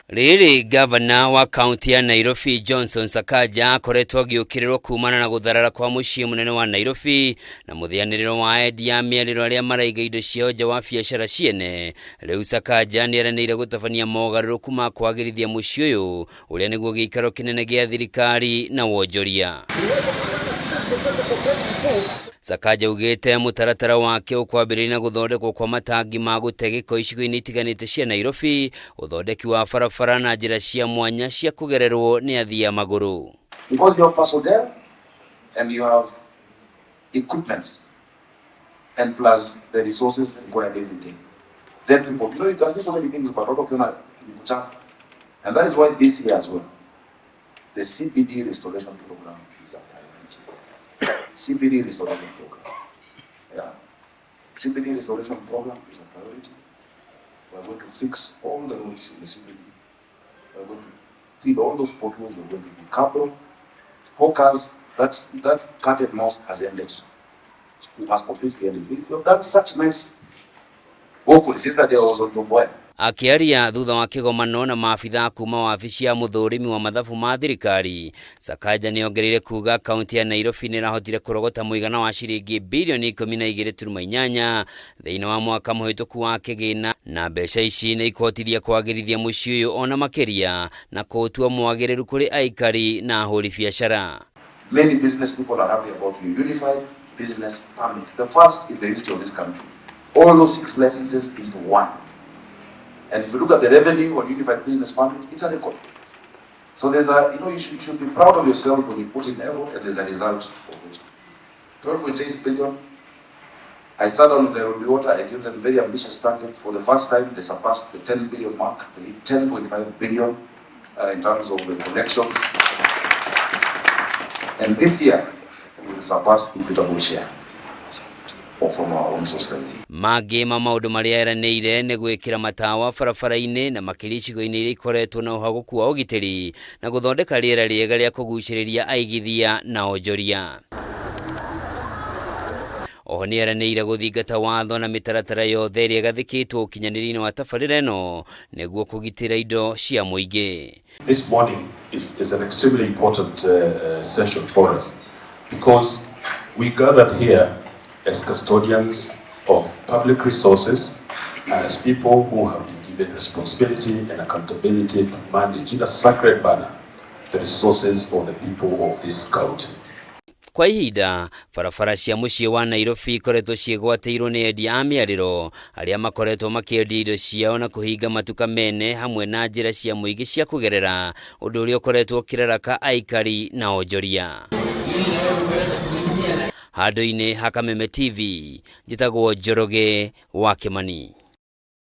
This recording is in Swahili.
Riri gavana wa kaunti ya Nairobi Johnson Sakaja akoretwo agiukirirwo kumana na gutharara kwa muciĩ munene wa Nairobi na muthianiriro wa endia mĩarĩro arĩa maraiga indo ciao nja wa biacara ciene. Rĩu Sakaja nĩeranĩire gutabania mogarũrũku ma kwagĩrithia muciĩ ũyũ ũrĩa nĩguo gĩikaro kĩnene gĩa thirikari na wonjoria. Sakaja ugite mutaratara wake ukwambĩrĩria na guthondekwo kwa matangi ma gũte gĩko icigo-inĩ itiganĩte cia Nairobi, uthondeki wa barabara na njĩra cia mwanya cia kugererwo nĩ athii a magũrũ. Because you have personnel and you have equipment and plus the resources required every day. Then people, you can do so many things about auto fuel and that is why this year as well, the CBD restoration program is a priority. CBD restoration program. Yeah. CBD restoration program is a priority. We are going to fix all the roads in the CBD. We are going to fill all those potholes. We are going to do carbon. Hawkers, that cat and mouse has ended. We must completely end it. We have done such nice work. Yesterday I was on Jomboya. Akiaria thutha wa kĩgomano na maabitha kuma wabici ya muthũrimi wa mathabu ma thirikari, Sakaja nĩongereire kuga kaunti ya Nairobi nĩrahotire kũrogota mũigana wa ciringi bilioni 12.8 thĩinĩ wa mwaka mũhĩtũku wa kĩgĩna, na mbeca ici nĩikũhotithia kwagĩrithia mũciĩ ũyũ ona makĩria na kũũtua mwagĩrĩru kũrĩ aikari na ahũri biacara. Many business people are happy about your unified business permit, the first in the history of this country. All those 6 licenses into one. And if you look at the revenue on unified business permit, it's a record. So there's a, you should be proud of yourself when you put in effort and there's a result of it. 12.8 billion. I sat on the Nairobi Water, I gave them very ambitious targets. For the first time, they surpassed the 10 billion mark, they hit 10.5 billion in terms of the connections. And this year, we will surpass equitable share from our own society. Mangĩ ma maũndũ marĩa eranĩire nĩ gwĩkĩra matawa barabara-inĩ na makĩria icigo-inĩ iria ikoretwo na ũhagũku wa ũgitĩri na gũthondeka rĩera rĩega rĩa kũgucĩrĩria aigithia na onjoria. Oho nĩeranĩire gũthingata watho na mĩtaratara yothe ĩrĩa ĩgathĩkĩtwo ũkinyanĩria-inĩ wa tabarĩra ĩno nĩguo kũgitĩra indo cia mũingĩ. This morning is an extremely important session for us because we gathered here as custodians of public resources and as people who have been given responsibility and accountability to manage in a sacred manner the resources of the people of this county. Kwa ihinda, barabara cia muciĩ wa Nairobi ikoretwo ciĩgwatĩirwo nĩ endia a mĩarĩro arĩa makoretwo makĩendia indo ciao na kũhinga matuka mene hamwe na njĩra cia mũingĩ cia kũgerera, ũndũ ũrĩa ũkoretwo ũkĩraraka aikari na onjoria. Handũ-inĩ ha Kameme TV, njĩtagwo Njoroge wa Kĩmani.